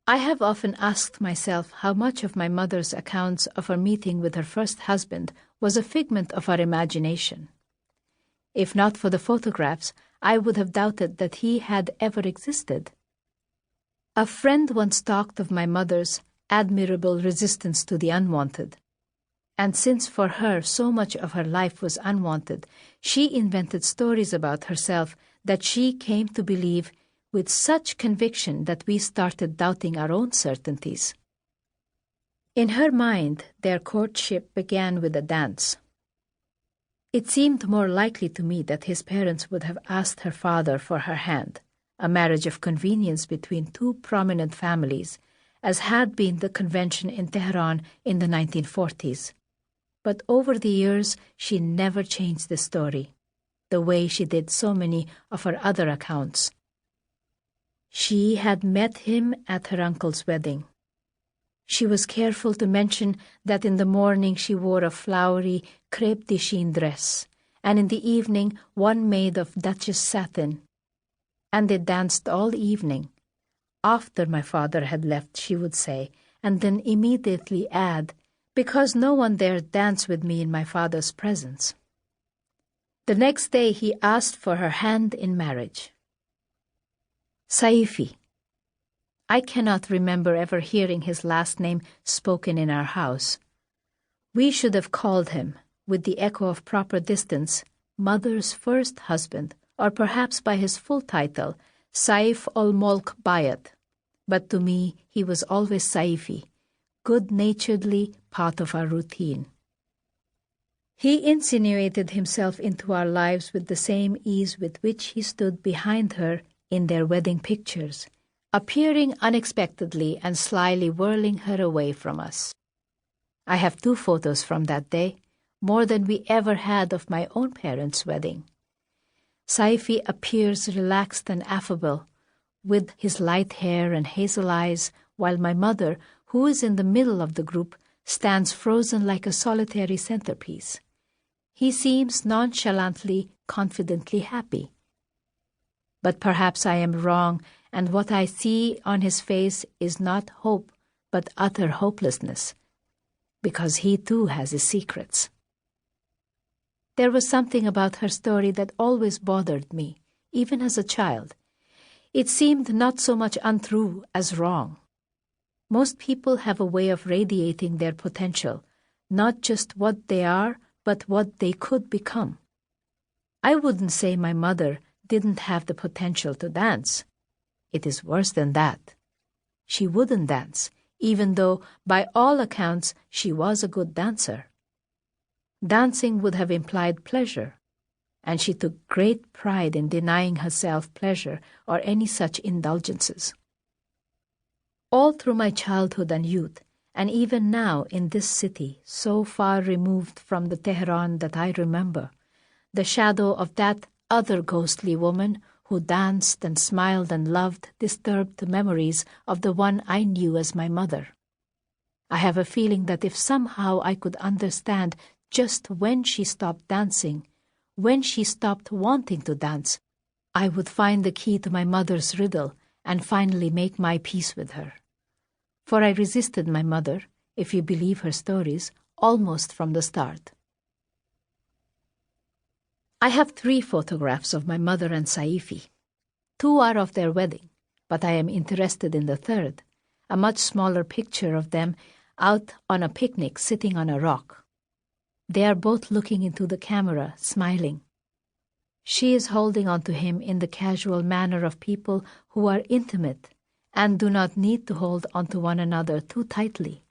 I have often asked myself how much of my mother's accounts of her meeting with her first husband was a figment of her imagination. If not for the photographs, I would have doubted that he had ever existed. A friend once talked of my mother's admirable resistance to the unwanted. And since for her so much of her life was unwanted, she invented stories about herself that she came to believe with such conviction that we started doubting our own certainties. In her mind, their courtship began with a dance. It seemed more likely to me that his parents would have asked her father for her hand, a marriage of convenience between two prominent families, as had been the convention in Tehran in the 1940s. But over the years, she never changed the story, the way she did so many of her other accounts. She had met him at her uncle's wedding. She was careful to mention that in the morning she wore a flowery crêpe de chine dress, and in the evening one made of Duchess satin. And they danced all evening. After my father had left, she would say, and then immediately add, because no one dared dance with me in my father's presence. The next day he asked for her hand in marriage. Saifi. I cannot remember ever hearing his last name spoken in our house. We should have called him, with the echo of proper distance, mother's first husband, or perhaps by his full title, Saif ul-Mulk Bayat. But to me, he was always Saifi, good-naturedly part of our routine. He insinuated himself into our lives with the same ease with which he stood behind her in their wedding pictures, appearing unexpectedly and slyly whirling her away from us. I have 2 photos from that day, more than we ever had of my own parents' wedding. Saifi appears relaxed and affable, with his light hair and hazel eyes, while my mother, who is in the middle of the group, stands frozen like a solitary centerpiece. He seems nonchalantly, confidently happy. But perhaps I am wrong, and what I see on his face is not hope, but utter hopelessness, because he too has his secrets. There was something about her story that always bothered me, even as a child. It seemed not so much untrue as wrong. Most people have a way of radiating their potential, not just what they are, but what they could become. I wouldn't say my mother didn't have the potential to dance. It is worse than that. She wouldn't dance, even though, by all accounts, she was a good dancer. Dancing would have implied pleasure, and she took great pride in denying herself pleasure or any such indulgences. All through my childhood and youth, and even now in this city, so far removed from the Tehran that I remember, the shadow of that other ghostly woman who danced and smiled and loved disturbed the memories of the one I knew as my mother. I have a feeling that if somehow I could understand just when she stopped dancing, when she stopped wanting to dance, I would find the key to my mother's riddle and finally make my peace with her. For I resisted my mother, if you believe her stories, almost from the start. I have 3 photographs of my mother and Saifi. 2 are of their wedding, but I am interested in the 3rd, a much smaller picture of them out on a picnic sitting on a rock. They are both looking into the camera, smiling. She is holding on to him in the casual manner of people who are intimate and do not need to hold onto one another too tightly.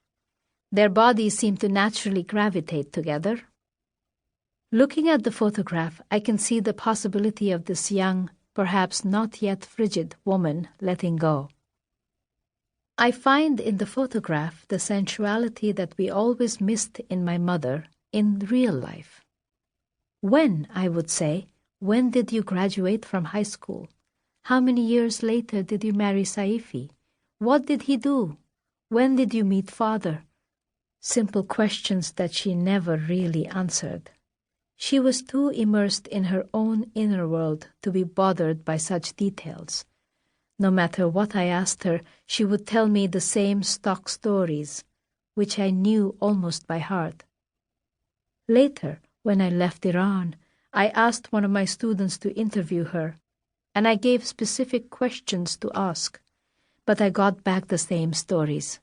Their bodies seem to naturally gravitate together. Looking at the photograph, I can see the possibility of this young, perhaps not yet frigid woman letting go. I find in the photograph the sensuality that we always missed in my mother in real life. When, I would say, when did you graduate from high school? How many years later did you marry Saifi? What did he do? When did you meet father? Simple questions that she never really answered. She was too immersed in her own inner world to be bothered by such details. No matter what I asked her, she would tell me the same stock stories, which I knew almost by heart. Later, when I left Iran, I asked one of my students to interview her, and I gave specific questions to ask, but I got back the same stories.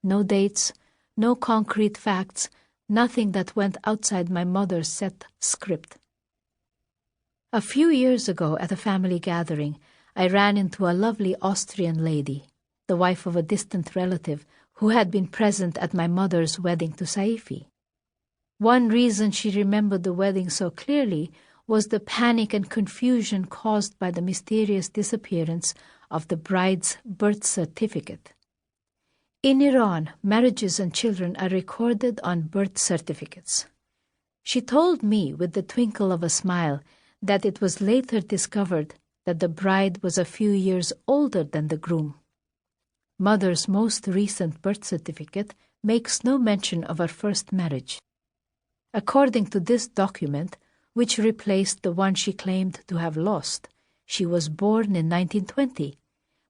No dates, no concrete facts, nothing that went outside my mother's set script. A few years ago at a family gathering, I ran into a lovely Austrian lady, the wife of a distant relative who had been present at my mother's wedding to Saifi. One reason she remembered the wedding so clearly was the panic and confusion caused by the mysterious disappearance of the bride's birth certificate. In Iran, marriages and children are recorded on birth certificates. She told me with the twinkle of a smile that it was later discovered that the bride was a few years older than the groom. Mother's most recent birth certificate makes no mention of her first marriage. According to this document, which replaced the one she claimed to have lost, she was born in 1920,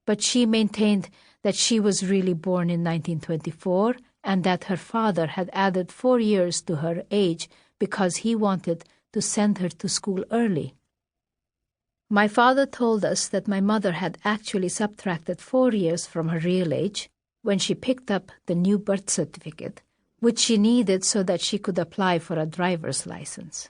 but she maintained that she was really born in 1924 and that her father had added 4 years to her age because he wanted to send her to school early. My father told us that my mother had actually subtracted 4 years from her real age when she picked up the new birth certificate, which she needed so that she could apply for a driver's license.